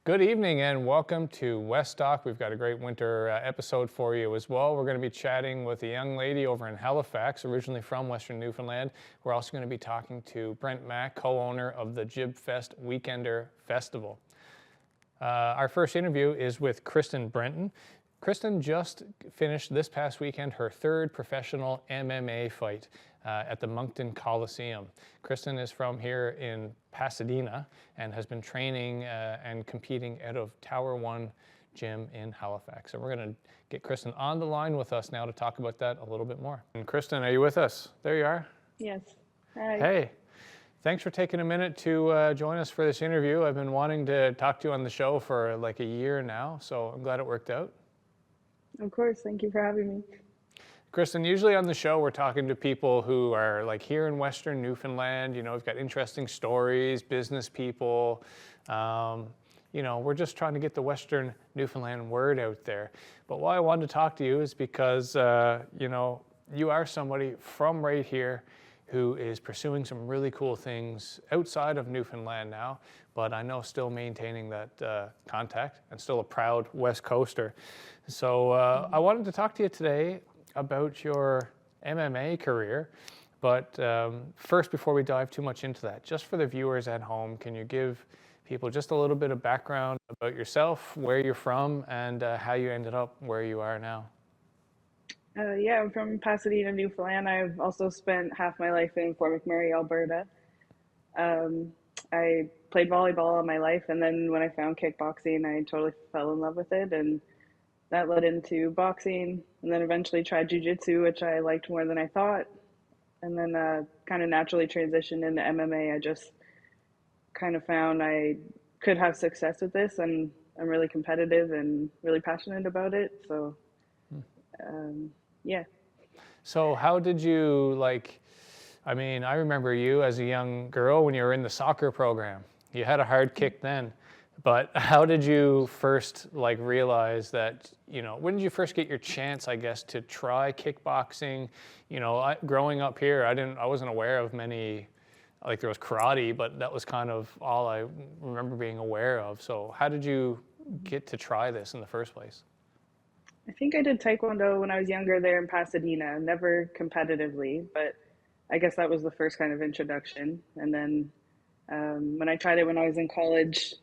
Good evening and welcome to Westdock. We've got a great winter episode for you as well. We're going to be chatting with a young lady over in Halifax, originally from Western Newfoundland. We're also going to be talking to Brent Mack, co-owner of the Jibfest Weekender Festival. Our first interview is with Kristen Brenton. Kristen just finished this past weekend her third professional MMA fight at the Moncton Coliseum. Kristen is from here in Pasadena and has been training and competing out of Tower One Gym in Halifax. So we're going to get Kristen on the line with us now to talk about that a little bit more. And Kristen, are you with us? There you are. Yes. Hi. Hey. Thanks for taking a minute to join us for this interview. I've been wanting to talk to you on the show for like a year now, so I'm glad it worked out. Of course. Thank you for having me. Kristen, usually on the show we're talking to people who are like here in Western Newfoundland. You know, we've got interesting stories, business people. We're just trying to get the Western Newfoundland word out there. But why I wanted to talk to you is because, you are somebody from right here who is pursuing some really cool things outside of Newfoundland now, but I know still maintaining that contact and still a proud West Coaster. So I wanted to talk to you today about your MMA career, but first, before we dive too much into that, just for the viewers at home, can you give people just a little bit of background about yourself, where you're from, and how you ended up where you are now? I'm from Pasadena, Newfoundland. I've also spent half my life in Fort McMurray, Alberta. I played volleyball all my life, and then when I found kickboxing, I totally fell in love with it, and that led into boxing, and then eventually tried jiu-jitsu, which I liked more than I thought, and then kind of naturally transitioned into MMA. I just kind of found I could have success with this, and I'm really competitive and really passionate about it, so yeah. So how did you I remember you as a young girl when you were in the soccer program. You had a hard kick then, but how did you first realize that, when did you first get your chance, I guess, to try kickboxing? Growing up here, I wasn't aware of many, there was karate, but that was kind of all I remember being aware of. So how did you get to try this in the first place? I think I did Taekwondo when I was younger there in Pasadena, never competitively, but I guess that was the first kind of introduction. And then when I tried it when I was in college,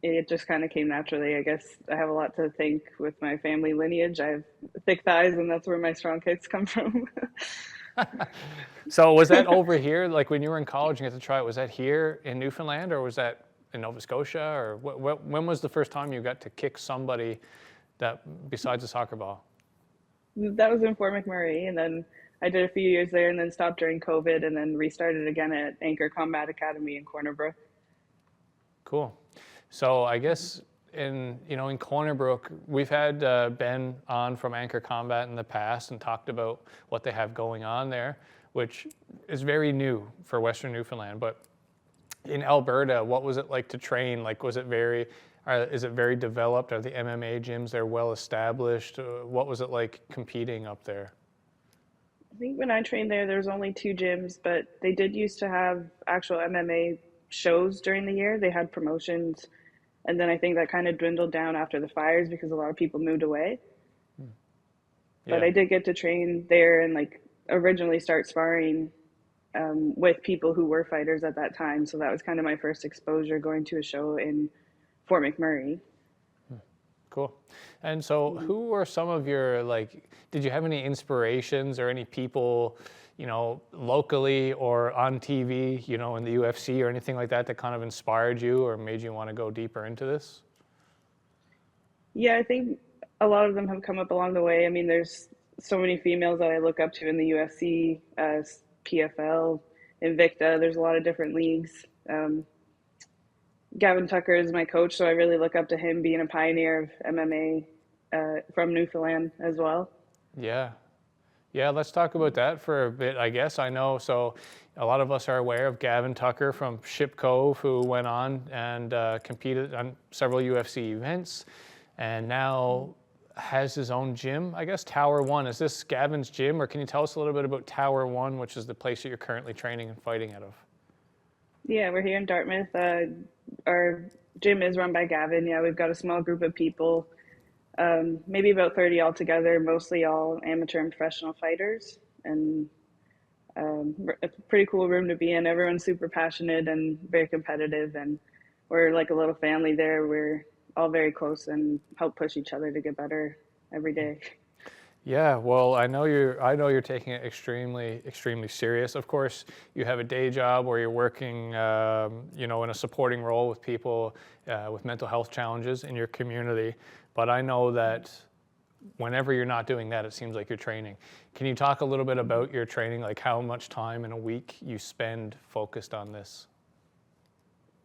it just kind of came naturally. I guess I have a lot to thank with my family lineage. I have thick thighs, and that's where my strong kicks come from. So was that over here, when you were in college and you got to try it, was that here in Newfoundland or was that in Nova Scotia? Or when was the first time you got to kick somebody that besides a soccer ball? That was in Fort McMurray, and then I did a few years there and then stopped during COVID and then restarted again at Anchor Combat Academy in Corner Brook. Cool. So I guess in Corner Brook, we've had Ben on from Anchor Combat in the past and talked about what they have going on there, which is very new for Western Newfoundland. But in Alberta, what was it like to train? Is it very developed? Are the MMA gyms there well established? What was it like competing up there? I think when I trained there was only 2 gyms, but they did used to have actual MMA shows during the year. They had promotions, and then I think that kind of dwindled down after the fires because a lot of people moved away. Yeah. But I did get to train there and originally start sparring with people who were fighters at that time. So that was kind of my first exposure going to a show in Fort McMurray. Cool. And so who were some of your, did you have any inspirations or any people, locally or on TV, in the UFC or anything like that kind of inspired you or made you want to go deeper into this? Yeah, I think a lot of them have come up along the way. I mean, there's so many females that I look up to in the UFC, PFL, Invicta. There's a lot of different leagues. Gavin Tucker is my coach, so I really look up to him being a pioneer of MMA from Newfoundland as well. Yeah. Yeah, let's talk about that for a bit, I guess. I know, so a lot of us are aware of Gavin Tucker from Ship Cove, who went on and competed on several UFC events and now has his own gym, I guess, Tower One. Is this Gavin's gym, or can you tell us a little bit about Tower One, which is the place that you're currently training and fighting out of? Yeah, we're here in Dartmouth. Our gym is run by Gavin. Yeah, we've got a small group of people, maybe about 30 altogether, mostly all amateur and professional fighters. And it's a pretty cool room to be in. Everyone's super passionate and very competitive, and we're like a little family there. We're all very close and help push each other to get better every day. Yeah, well, I know you're taking it extremely serious. Of course, you have a day job where you're working, in a supporting role with people with mental health challenges in your community. But I know that whenever you're not doing that, it seems like you're training. Can you talk a little bit about your training, like how much time in a week you spend focused on this?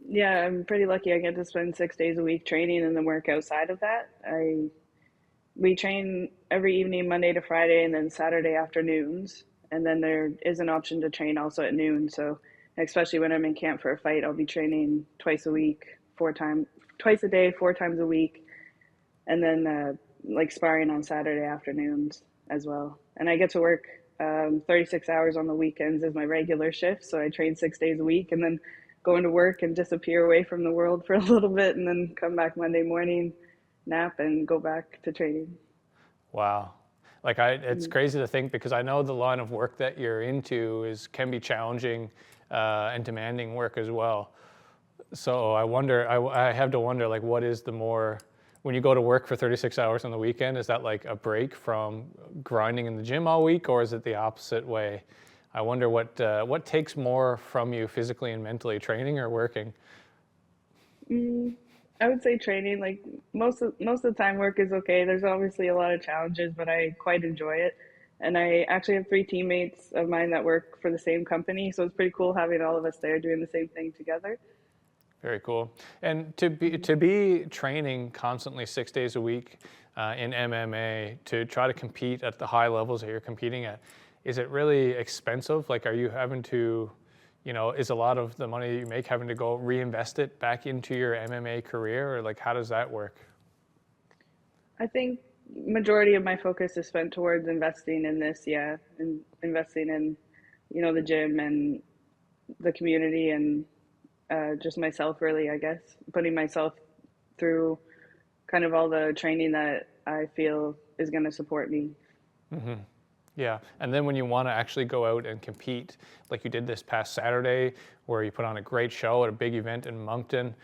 Yeah, I'm pretty lucky. I get to spend 6 days a week training and then work outside of that. I We train every evening, Monday to Friday, and then Saturday afternoons. And then there is an option to train also at noon. So, especially when I'm in camp for a fight, I'll be training twice a week, twice a day, 4 times a week, and then like sparring on Saturday afternoons as well. And I get to work 36 hours on the weekends as my regular shift. So I train 6 days a week and then go into work and disappear away from the world for a little bit and then come back Monday morning, nap, and go back to training. Wow. It's crazy to think because I know the line of work that you're into can be challenging and demanding work as well. So I have to wonder, like, what is the more, when you go to work for 36 hours on the weekend, is that like a break from grinding in the gym all week, or is it the opposite way? I wonder what takes more from you physically and mentally, training or working? Mm, I would say training. Like most of the time, work is okay. There's obviously a lot of challenges, but I quite enjoy it. And I actually have three teammates of mine that work for the same company, so it's pretty cool having all of us there doing the same thing together. Very cool. And to be training constantly 6 days a week in MMA to try to compete at the high levels that you're competing at, is it really expensive? Like, are you having to, is a lot of the money that you make having to go reinvest it back into your MMA career, or like how does that work? I think majority of my focus is spent towards investing in this, yeah, and investing in, the gym and the community and just myself, really, I guess, putting myself through kind of all the training that I feel is going to support me. Yeah, and then when you want to actually go out and compete, like you did this past Saturday, where you put on a great show at a big event in Moncton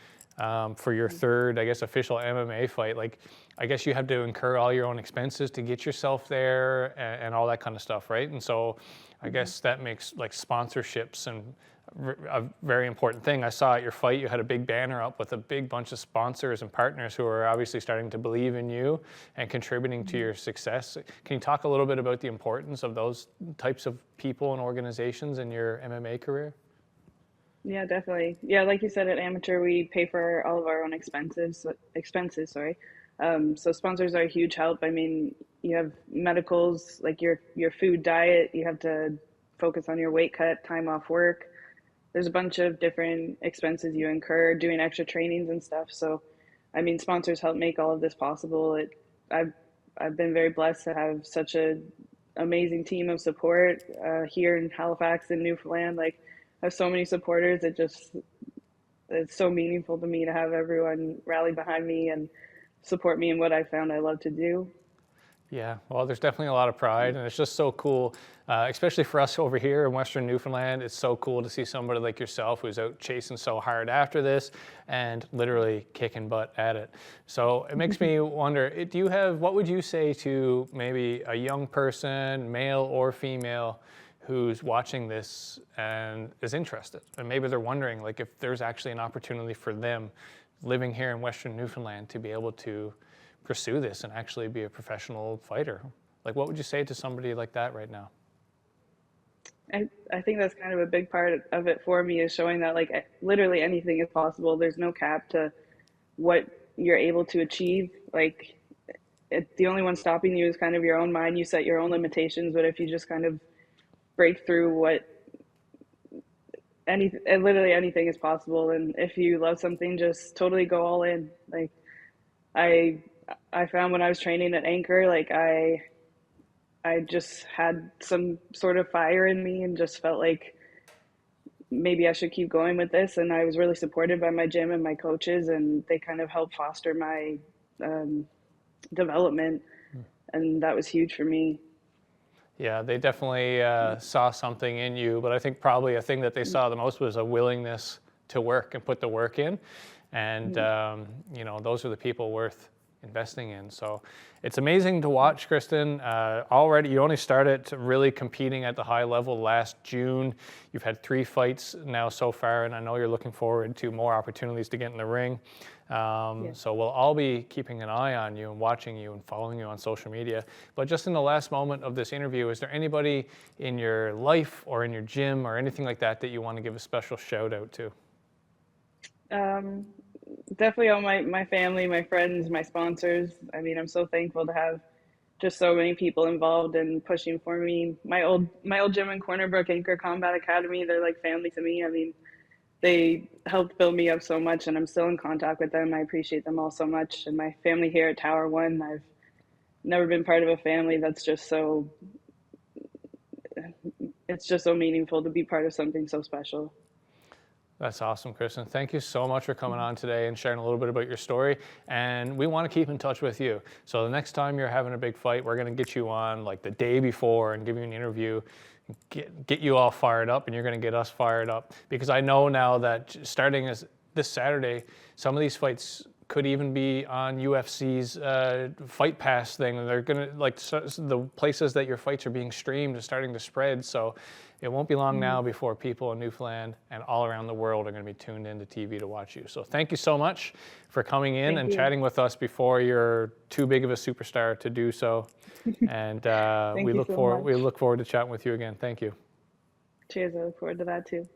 for your third, I guess, official MMA fight, like I guess you have to incur all your own expenses to get yourself there and all that kind of stuff, right? And so I guess that makes like sponsorships and a very important thing. I saw at your fight, you had a big banner up with a big bunch of sponsors and partners who are obviously starting to believe in you and contributing to your success. Can you talk a little bit about the importance of those types of people and organizations in your MMA career? Yeah, definitely. Yeah, like you said, at amateur, we pay for all of our own expenses, sorry. So sponsors are a huge help. I mean, you have medicals, like your food diet, you have to focus on your weight cut, time off work. There's a bunch of different expenses you incur doing extra trainings and stuff. So, I mean, sponsors help make all of this possible. I've I've been very blessed to have such a amazing team of support here in Halifax and Newfoundland. Like, I have so many supporters. It's so meaningful to me to have everyone rally behind me and support me in what I found I love to do. Yeah, well, there's definitely a lot of pride, and it's just so cool, especially for us over here in Western Newfoundland. It's so cool to see somebody like yourself who's out chasing so hard after this and literally kicking butt at it. So it makes me wonder, what would you say to maybe a young person, male or female, who's watching this and is interested? And maybe they're wondering, like, if there's actually an opportunity for them living here in Western Newfoundland to be able to pursue this and actually be a professional fighter. Like, what would you say to somebody like that right now? I think that's kind of a big part of it for me is showing that like literally anything is possible. There's no cap to what you're able to achieve. Like the only one stopping you is kind of your own mind. You set your own limitations, but if you just kind of break through literally anything is possible. And if you love something, just totally go all in. Like I, I found when I was training at Anchor, like I just had some sort of fire in me and just felt like maybe I should keep going with this. And I was really supported by my gym and my coaches, and they kind of helped foster my um, development, and that was huge for me. Yeah, they definitely saw something in you, but I think probably a thing that they saw the most was a willingness to work and put the work in. And, those are the people worth investing in. So it's amazing to watch, Kristen. Already, you only started really competing at the high level last June. You've had 3 fights now so far, and I know you're looking forward to more opportunities to get in the ring. So we'll all be keeping an eye on you and watching you and following you on social media. But just in the last moment of this interview, is there anybody in your life or in your gym or anything like that that you want to give a special shout out to? Um, Definitely all my family, my friends, my sponsors. I mean, I'm so thankful to have just so many people involved and pushing for me. My old gym in Corner Brook, Anchor Combat Academy, they're like family to me. I mean, they helped build me up so much, and I'm still in contact with them. I appreciate them all so much. And my family here at Tower One, I've never been part of a family that's just so, it's just so meaningful to be part of something so special. That's awesome, Kristen. Thank you so much for coming on today and sharing a little bit about your story. And we want to keep in touch with you. So the next time you're having a big fight, we're going to get you on like the day before and give you an interview, get you all fired up, and you're going to get us fired up. Because I know now that starting this Saturday, some of these fights could even be on UFC's Fight Pass thing. And they're going to, the places that your fights are being streamed is starting to spread. So it won't be long now before people in Newfoundland and all around the world are going to be tuned into TV to watch you. So thank you so much for coming in and chatting with us before you're too big of a superstar to do so. And we look forward to chatting with you again. Thank you. Cheers. I look forward to that too.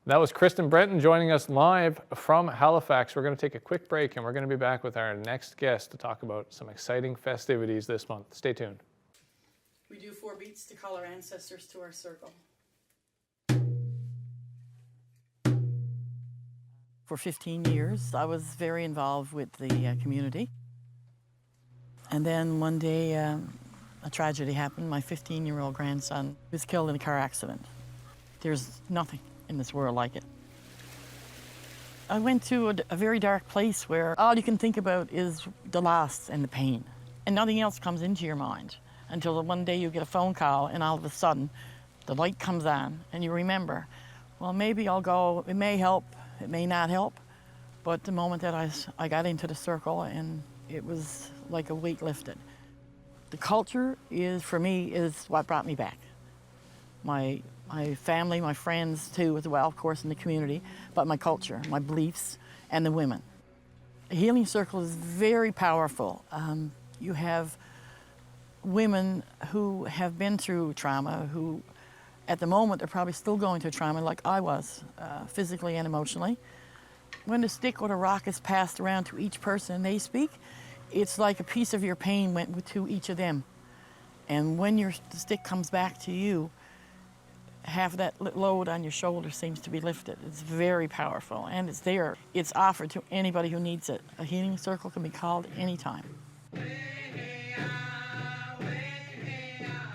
That was Kristen Brenton joining us live from Halifax. We're going to take a quick break and we're going to be back with our next guest to talk about some exciting festivities this month. Stay tuned. We do 4 beats to call our ancestors to our circle. For 15 years, I was very involved with the community. And then one day, a tragedy happened. My 15-year-old grandson was killed in a car accident. There's nothing in this world like it. I went to a very dark place where all you can think about is the loss and the pain, and nothing else comes into your mind until one day you get a phone call and all of a sudden the light comes on and you remember, well, maybe I'll go, it may help, it may not help, but the moment that I got into the circle, and it was like a weight lifted. The culture for me, is what brought me back. My family, my friends too, as well, of course, in the community, but my culture, my beliefs, and the women. A healing circle is very powerful. You have women who have been through trauma, who at the moment are probably still going through trauma like I was, physically and emotionally. When the stick or the rock is passed around to each person and they speak, it's like a piece of your pain went to each of them. And when the stick comes back to you, half of that load on your shoulder seems to be lifted. It's very powerful, and it's there. It's offered to anybody who needs it. A healing circle can be called anytime.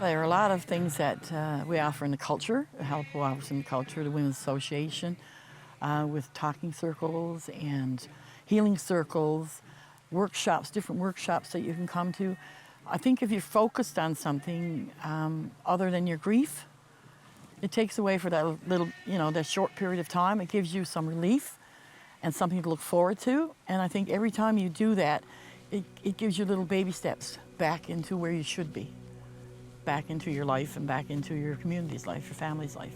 There are a lot of things that we offer in the culture. Help offers in the culture, the Women's Association, with talking circles and healing circles, workshops, different workshops that you can come to. I think if you're focused on something other than your grief, it takes away for that little, that short period of time. It gives you some relief and something to look forward to. And I think every time you do that, it gives you little baby steps back into where you should be, back into your life and back into your community's life, your family's life.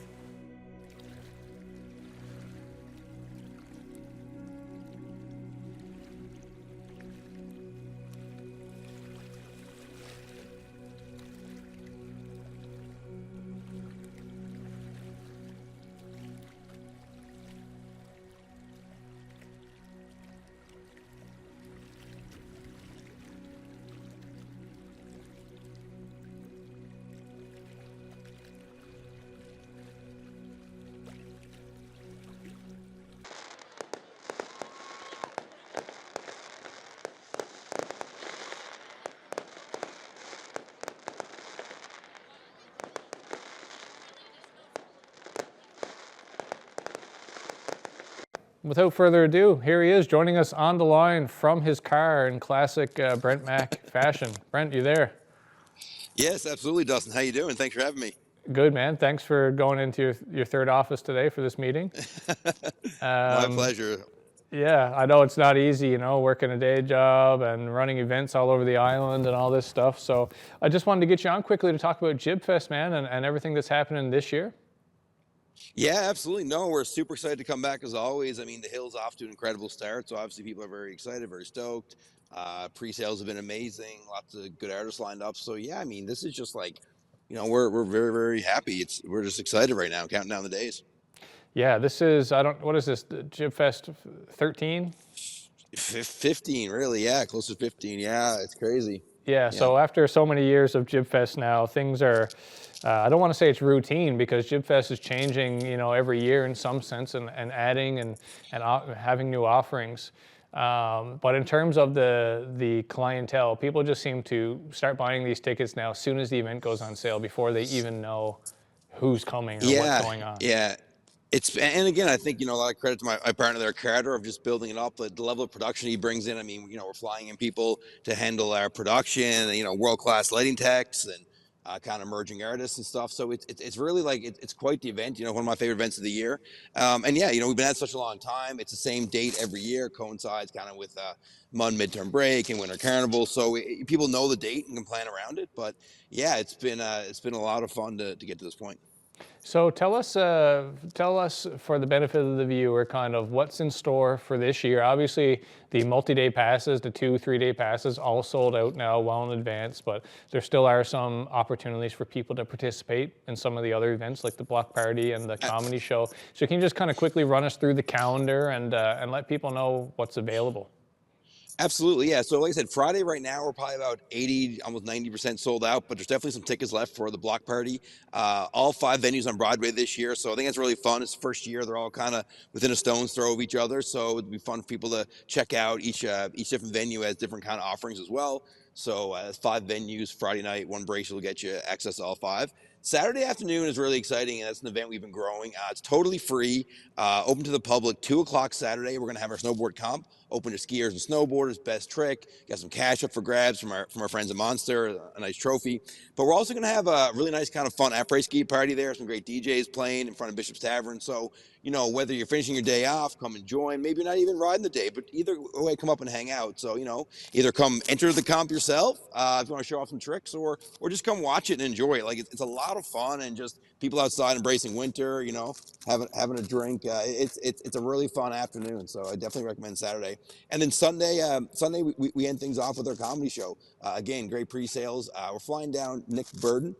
Without further ado, here he is joining us on the line from his car in classic Brent Mac fashion. Brent, you there? Yes, absolutely, Dustin. How you doing? Thanks for having me. Good, man. Thanks for going into your third office today for this meeting. My pleasure. Yeah, I know it's not easy, you know, working a day job and running events all over the island and all this stuff. So I just wanted to get you on quickly to talk about Jibfest, man, and everything that's happening this year. Yeah, absolutely. No, we're super excited to come back as always. I mean, the Hill's off to an incredible start, so obviously people are very excited, very stoked. Pre-sales have been amazing. Lots of good artists lined up. So yeah, I mean, this is just like, we're very very happy. We're just excited right now, counting down the days. Yeah, this is, what is this, Jibfest 13? 15, really? Yeah, close to 15. Yeah, it's crazy. Yeah, Yeah. so after so many years of Jibfest now, things are, I don't want to say it's routine because Jibfest is changing, you know, every year in some sense and adding and having new offerings. But in terms of the clientele, people just seem to start buying these tickets now as soon as the event goes on sale before they even know who's coming or what's Yeah, going on. yeah. And again, I think, a lot of credit to my partner there, Carter, of just building it up. The level of production he brings in. I mean, we're flying in people to handle our production, and, world-class lighting techs and kind of emerging artists and stuff. So it's really like, it's quite the event, one of my favorite events of the year. And yeah, we've been at such a long time. It's the same date every year, coincides kind of with MUN midterm break and winter carnival. So people know the date and can plan around it. But yeah, it's been a lot of fun to get to this point. So tell us for the benefit of the viewer, kind of what's in store for this year. Obviously, the multi-day passes, the 2-3 day passes, all sold out now well in advance, but there still are some opportunities for people to participate in some of the other events like the block party and the comedy show. So can you just kind of quickly run us through the calendar and let people know what's available? Absolutely, yeah. So like I said, Friday right now we're probably about 80, almost 90% sold out, but there's definitely some tickets left for the block party. All 5 venues on Broadway this year, so I think that's really fun. It's the first year; they're all kind of within a stone's throw of each other, so it'd be fun for people to check out. Each different venue has different kind of offerings as well. So 5 venues Friday night, one bracelet will get you access to all 5. Saturday afternoon is really exciting, and that's an event we've been growing. It's totally free, open to the public. 2 o'clock Saturday, we're going to have our snowboard comp open to skiers and snowboarders. Best trick. Got some cash up for grabs from our friends at Monster, a nice trophy. But we're also going to have a really nice kind of fun après ski party there. Some great DJs playing in front of Bishop's Tavern. So whether you're finishing your day off, come and join. Maybe you're not even riding the day, but either way, come up and hang out. So either come enter the comp yourself if you want to show off some tricks, or just come watch it and enjoy it. Like it's a lot of fun, and just people outside embracing winter. Having a drink. It's a really fun afternoon. So I definitely recommend Saturday. And then Sunday we end things off with our comedy show. Again, great pre-sales. We're flying down Nick Burden.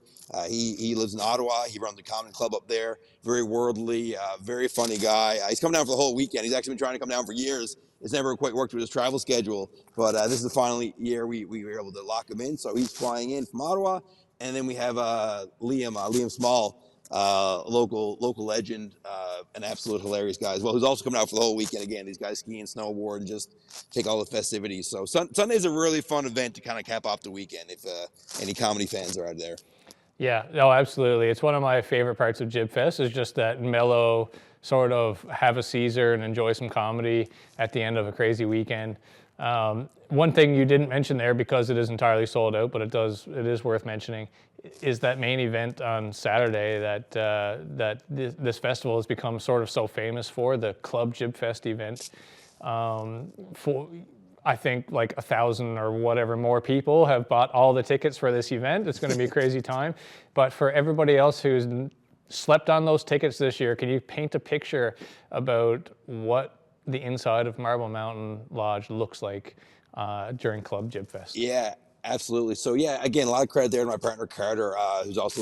He lives in Ottawa. He runs a comedy club up there. Very worldly, very funny guy. He's coming down for the whole weekend. He's actually been trying to come down for years. It's never quite worked with his travel schedule, but this is the final year we were able to lock him in. So he's flying in from Ottawa, and then we have Liam Small, local legend, an absolute hilarious guy as well, who's also coming out for the whole weekend. Again, these guys ski and snowboard and just take all the festivities. So Sunday's a really fun event to kind of cap off the weekend if any comedy fans are out there. Yeah, no, absolutely. It's one of my favorite parts of Jibfest is just that mellow sort of have a Caesar and enjoy some comedy at the end of a crazy weekend. One thing you didn't mention there, because it is entirely sold out, but it is worth mentioning, is that main event on Saturday that this festival has become sort of so famous for, the Club Jibfest event. For I think like 1,000 or whatever more people have bought all the tickets for this event. It's going to be a crazy time. But for everybody else who's slept on those tickets this year, can you paint a picture about what the inside of Marble Mountain Lodge looks like during Club Jibfest? Yeah, absolutely. So yeah, again, a lot of credit there to my partner Carter, who's also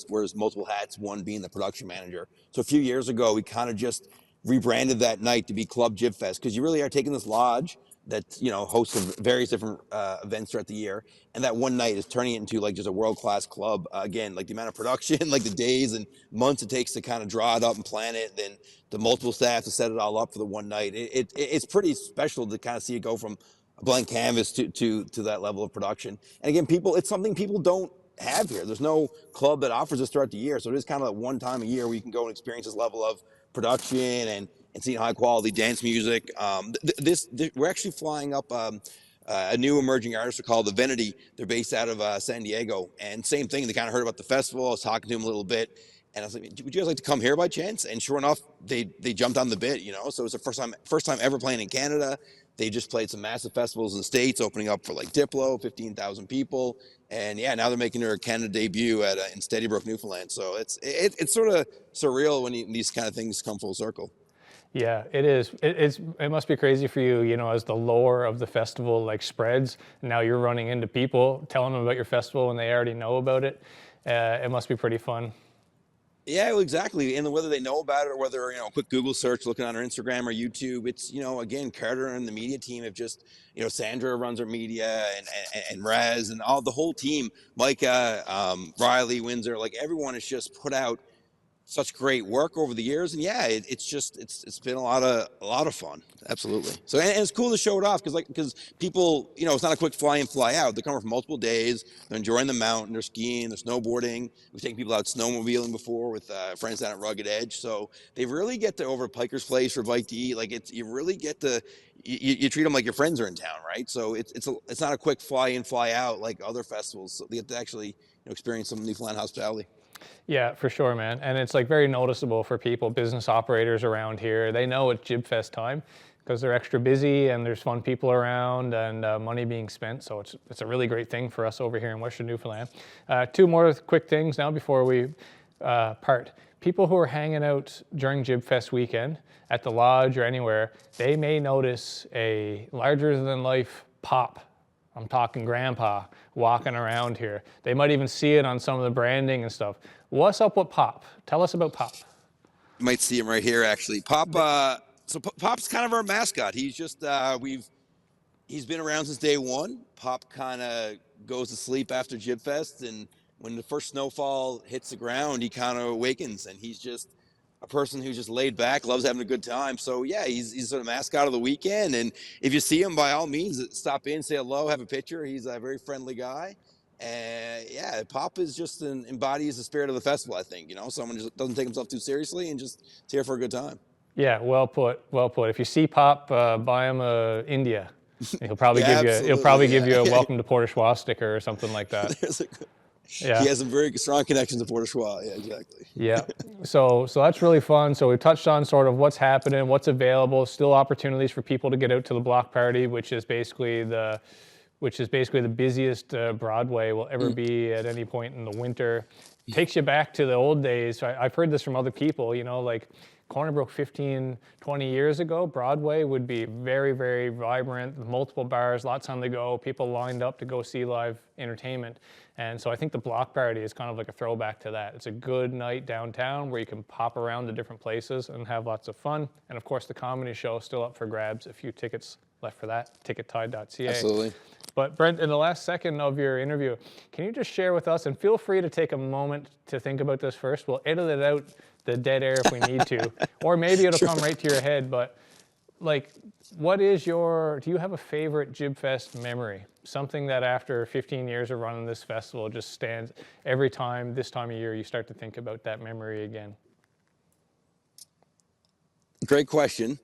wears multiple hats, one being the production manager. So a few years ago, we kind of just rebranded that night to be Club Jibfest, because you really are taking this lodge that hosts various different events throughout the year, and that one night is turning it into like just a world-class club. Again, like the amount of production, like the days and months it takes to kind of draw it up and plan it, then the multiple staff to set it all up for the one night. It's pretty special to kind of see it go from a blank canvas to that level of production. And again, it's something people don't have here. There's no club that offers this throughout the year, so it is kind of like one time a year where you can go and experience this level of production and seeing high quality dance music. We're actually flying up a new emerging artist called The Vanity. They're based out of San Diego, and same thing. They kind of heard about the festival. I was talking to them a little bit, and I was like, "Would you guys like to come here by chance?" And sure enough, they jumped on the bit. So it's the first time ever playing in Canada. They just played some massive festivals in the States, opening up for like Diplo, 15,000 people, and yeah, now they're making their Canada debut in Steady Brook, Newfoundland. So it's sort of surreal when these kind of things come full circle. Yeah, it is. It must be crazy for you, as the lore of the festival like spreads. Now you're running into people, telling them about your festival, and they already know about it. It must be pretty fun. Yeah, well, exactly. And whether they know about it or whether, a quick Google search, looking on our Instagram or YouTube, it's, again, Carter and the media team have just, Sandra runs our media and Raz and the whole team, Micah, Riley, Windsor, like everyone has just put out such great work over the years. And yeah, it's been a lot of fun. Absolutely. So, and it's cool to show it off because people, it's not a quick fly in, fly out. They're coming for multiple days. They're enjoying the mountain. They're skiing, they're snowboarding. We've taken people out snowmobiling before with friends down at Rugged Edge. So they really get to over at Piker's Place for Bite to Eat. Like you really get to, you treat them like your friends are in town, right? So it's not a quick fly in, fly out like other festivals. So they get to actually experience some Newfoundland hospitality. Yeah, for sure, man. And it's like very noticeable for people, business operators around here. They know it's Jibfest time because they're extra busy and there's fun people around and money being spent. So it's a really great thing for us over here in Western Newfoundland. Two more quick things now before we part. People who are hanging out during Jibfest weekend at the lodge or anywhere, they may notice a larger than life pop. I'm talking grandpa walking around here. They might even see it on some of the branding and stuff. What's up with Pop? Tell us about Pop. You might see him right here, actually. Pop. Pop's kind of our mascot. He's just he's been around since day one. Pop kind of goes to sleep after Jibfest, and when the first snowfall hits the ground, he kind of awakens, and he's just a person who's just laid back, loves having a good time. So yeah, he's sort of mascot of the weekend. And if you see him, by all means, stop in, say hello, have a picture. He's a very friendly guy. And yeah, Pop is just embodies the spirit of the festival, I think. Someone just doesn't take himself too seriously and just is here for a good time. Yeah, well put, well put. If you see Pop, buy him a India. He'll probably give you a welcome to Port au Choix sticker or something like that. Yeah. He has some very strong connections to Port au Choix. Yeah, exactly. Yeah. So that's really fun. So we touched on sort of what's happening, what's available, still opportunities for people to get out to the block party, which is basically the busiest Broadway will ever be at any point in the winter. Takes you back to the old days. I've heard this from other people, like Corner Brook 15, 20 years ago, Broadway would be very, very vibrant, multiple bars, lots on the go, people lined up to go see live entertainment. And so I think the block party is kind of like a throwback to that. It's a good night downtown where you can pop around to different places and have lots of fun. And of course, the comedy show is still up for grabs. A few tickets left for that, tickettide.ca. Absolutely. But Brent, in the last second of your interview, can you just share with us, and feel free to take a moment to think about this first. We'll edit it out, the dead air, if we need to, or maybe it'll come right to your head. But like, do you have a favorite Jibfest memory? Something that after 15 years of running this festival just stands every time, this time of year, you start to think about that memory again? Great question.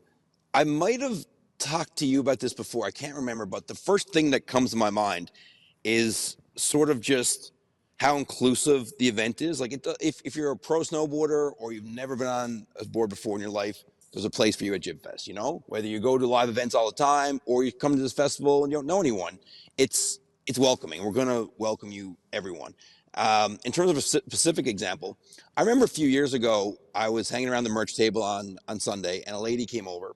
I might have talked to you about this before. I can't remember, but the first thing that comes to my mind is sort of just how inclusive the event is. Like, if you're a pro snowboarder or you've never been on a board before in your life, there's a place for you at Jibfest. Whether you go to live events all the time or you come to this festival and you don't know anyone, it's welcoming. We're going to welcome you, everyone. In terms of a specific example, I remember a few years ago, I was hanging around the merch table on Sunday, and a lady came over,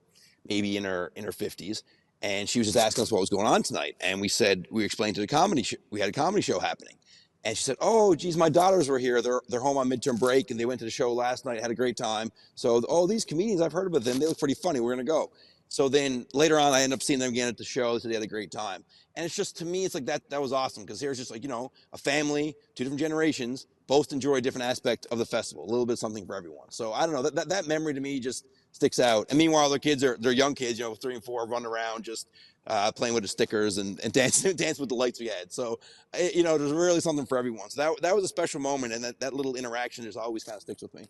maybe in her 50s, and she was just asking us what was going on tonight. And we explained to the comedy we had a comedy show happening. And she said, "Oh, geez, my daughters were here. They're home on midterm break, and they went to the show last night, had a great time. So, these comedians, I've heard about them. They look pretty funny. We're going to go." So then later on, I ended up seeing them again at the show. So they had a great time. And it's just, to me, it's like that was awesome, because here's just like, a family, two different generations, both enjoy a different aspect of the festival, a little bit of something for everyone. So I don't know, that memory to me just sticks out. And meanwhile, their kids they're young kids, 3 and 4, running around just playing with the stickers and dance with the lights we had. So, there's really something for everyone. So that was a special moment, and that little interaction just always kind of sticks with me.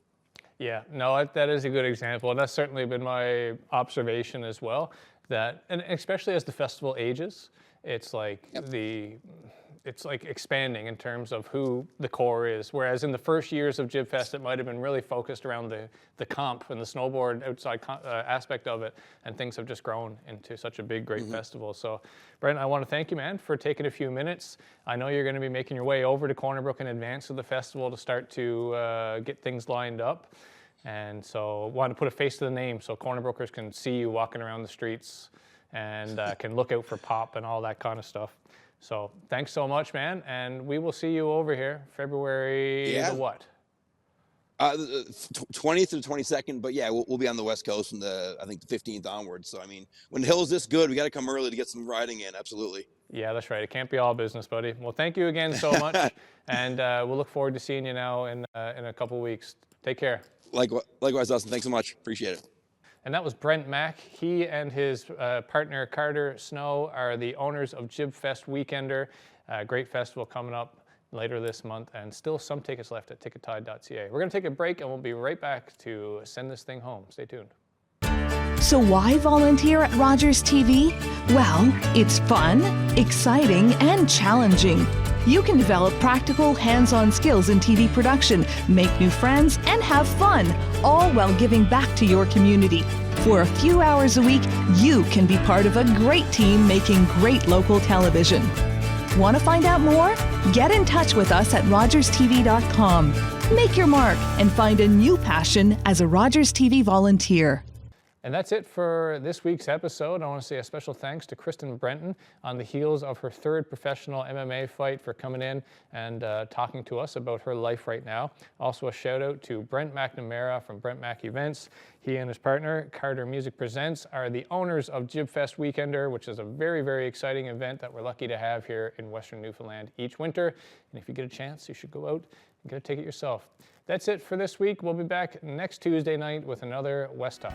Yeah, no, that is a good example, and that's certainly been my observation as well. That, and especially as the festival ages, it's like it's like expanding in terms of who the core is. Whereas in the first years of Jibfest, it might have been really focused around the comp and the snowboard outside aspect of it, and things have just grown into such a big, great festival. So, Brent, I want to thank you, man, for taking a few minutes. I know you're going to be making your way over to Corner Brook in advance of the festival to start to get things lined up. And so want to put a face to the name so Corner Brookers can see you walking around the streets and can look out for pop and all that kind of stuff. So thanks so much, man. And we will see you over here February the what? The 20th to the 22nd, but yeah, we'll be on the West Coast from I think the 15th onwards. So, I mean, when the hill is this good, we got to come early to get some riding in. Absolutely. Yeah, that's right. It can't be all business, buddy. Well, thank you again so much. And we'll look forward to seeing you now in a couple of weeks. Take care. Likewise, Dustin. Thanks so much. Appreciate it. And that was Brent Mack. He and his partner Carter Snow are the owners of Jibfest Weekender. Great festival coming up later this month, and still some tickets left at tickettide.ca. We're going to take a break, and we'll be right back to send this thing home. Stay tuned. So why volunteer at Rogers TV? Well, it's fun, exciting, and challenging. You can develop practical, hands-on skills in TV production, make new friends, and have fun, all while giving back to your community. For a few hours a week, you can be part of a great team making great local television. Want to find out more? Get in touch with us at rogerstv.com. Make your mark and find a new passion as a Rogers TV volunteer. And that's it for this week's episode. I want to say a special thanks to Kristen Brenton on the heels of her third professional MMA fight for coming in and talking to us about her life right now. Also a shout out to Brent McNamara from Brent Mac Events. He and his partner, Carter Music Presents, are the owners of Jibfest Weekender, which is a very, very exciting event that we're lucky to have here in Western Newfoundland each winter. And if you get a chance, you should go out and get a ticket yourself. That's it for this week. We'll be back next Tuesday night with another West Talk.